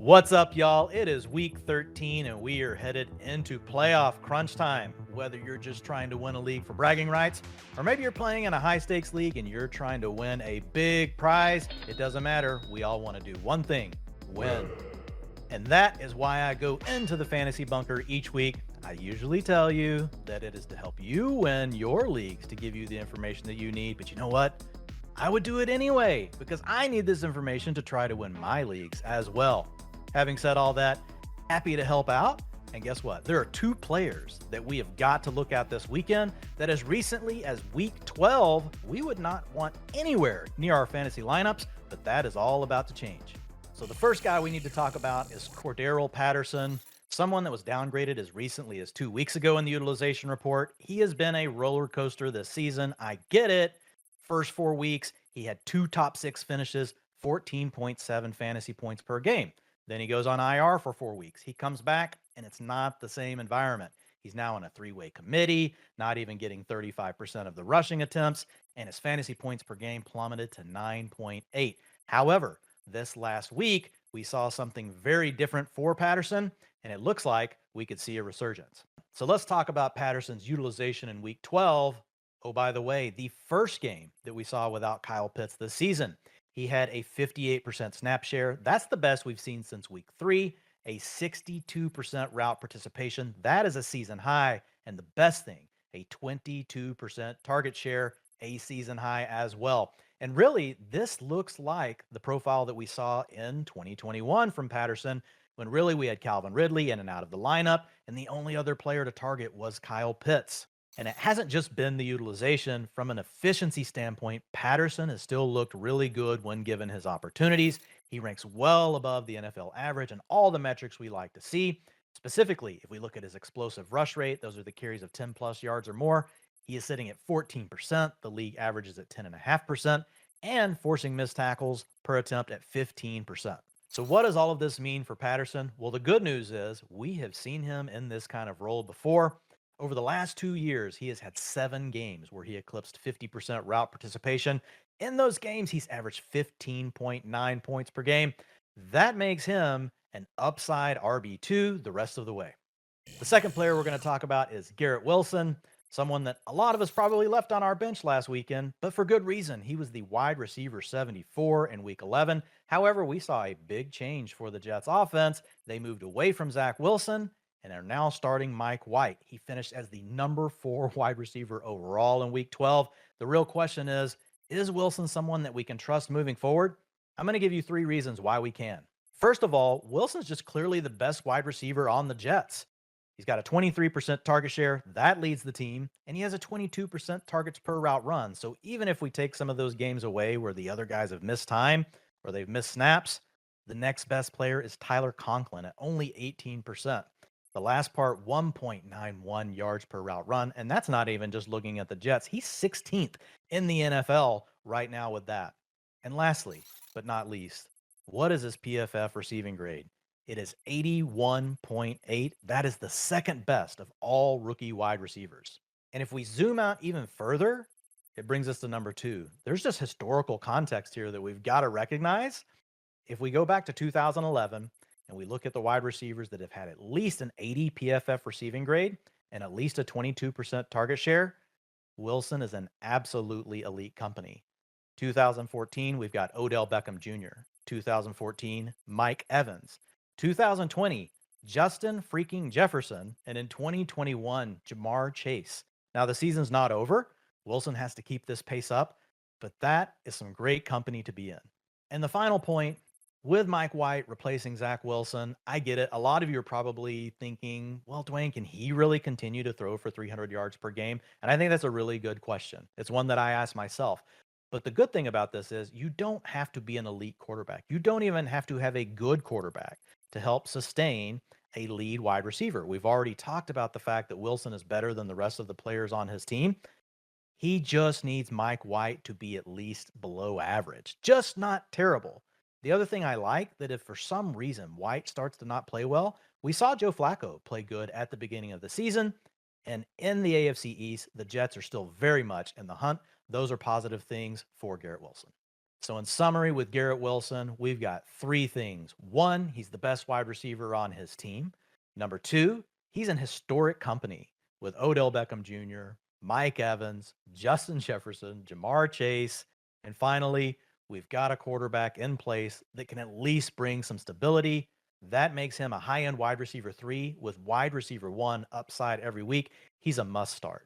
What's up, y'all? It is week 13, and we are headed into playoff crunch time. Whether you're just trying to win a league for bragging rights, or maybe you're playing in a high stakes league and you're trying to win a big prize, it doesn't matter. We all want to do one thing: win. And that is why I go into the fantasy bunker each week. I usually tell you that it is to help you win your leagues, to give you the information that you need. But you know what? I would do it anyway because I need this information to try to win my leagues as well. Having said all that, happy to help out. And guess what? There are two players that we have got to look at this weekend that, as recently as week 12, we would not want anywhere near our fantasy lineups, but that is all about to change. So the first guy we need to talk about is Cordero Patterson, someone that was downgraded as recently as 2 weeks ago in the utilization report. He has been a roller coaster this season. I get it. First 4 weeks, he had two top six finishes, 14.7 fantasy points per game. Then he goes on IR for 4 weeks. He comes back, and it's not the same environment. He's now on a three-way committee, not even getting 35% of the rushing attempts, and his fantasy points per game plummeted to 9.8. However, this last week, we saw something very different for Patterson, and it looks like we could see a resurgence. So let's talk about Patterson's utilization in week 12. Oh, by the way, the first game that we saw without Kyle Pitts this season, he had a 58% snap share. That's the best we've seen since week 3, a 62% route participation. That is a season high. And the best thing, a 22% target share, a season high as well. And really, this looks like the profile that we saw in 2021 from Patterson, when really we had Calvin Ridley in and out of the lineup, and the only other player to target was Kyle Pitts. And it hasn't just been the utilization. From an efficiency standpoint, Patterson has still looked really good when given his opportunities. He ranks well above the NFL average and all the metrics we like to see. Specifically, if we look at his explosive rush rate, those are the carries of 10 plus yards or more. He is sitting at 14%. The league average is at 10.5%, and forcing missed tackles per attempt at 15%. So, what does all of this mean for Patterson? Well, the good news is we have seen him in this kind of role before. Over the last 2 years, he has had 7 games where he eclipsed 50% route participation. In those games, he's averaged 15.9 points per game. That makes him an upside RB2 the rest of the way. The second player we're going to talk about is Garrett Wilson, someone that a lot of us probably left on our bench last weekend, but for good reason. He was the wide receiver 74 in week 11. However, we saw a big change for the Jets offense. They moved away from Zach Wilson and are now starting Mike White. He finished as the number 4 wide receiver overall in week 12. The real question is Wilson someone that we can trust moving forward? I'm going to give you 3 reasons why we can. First of all, Wilson's just clearly the best wide receiver on the Jets. He's got a 23% target share. That leads the team. And he has a 22% targets per route run. So even if we take some of those games away where the other guys have missed time or they've missed snaps, the next best player is Tyler Conklin at only 18%. The last part, 1.91 yards per route run. And that's not even just looking at the Jets. He's 16th in the NFL right now with that. And lastly, but not least, what is his PFF receiving grade? It is 81.8. That is the second best of all rookie wide receivers. And if we zoom out even further, it brings us to number 2. There's just historical context here that we've got to recognize. If we go back to 2011 and we look at the wide receivers that have had at least an 80 PFF receiving grade and at least a 22% target share, Wilson is an absolutely elite company. 2014, we've got Odell Beckham Jr. 2014, Mike Evans. 2020, Justin freaking Jefferson. And in 2021, Jamar Chase. Now, the season's not over. Wilson has to keep this pace up, but that is some great company to be in. And the final point, with Mike White replacing Zach Wilson, I get it. A lot of you are probably thinking, well, Dwain, can he really continue to throw for 300 yards per game? And I think that's a really good question. It's one that I ask myself. But the good thing about this is you don't have to be an elite quarterback. You don't even have to have a good quarterback to help sustain a lead wide receiver. We've already talked about the fact that Wilson is better than the rest of the players on his team. He just needs Mike White to be at least below average, just not terrible. The other thing I like, that if for some reason White starts to not play well, we saw Joe Flacco play good at the beginning of the season. And in the AFC East, the Jets are still very much in the hunt. Those are positive things for Garrett Wilson. So, in summary, with Garrett Wilson, we've got three things. One, he's the best wide receiver on his team. Number two, he's in historic company with Odell Beckham Jr., Mike Evans, Justin Jefferson, Jamar Chase. And finally, we've got a quarterback in place that can at least bring some stability. That makes him a high end wide receiver three with wide receiver one upside every week. He's a must start.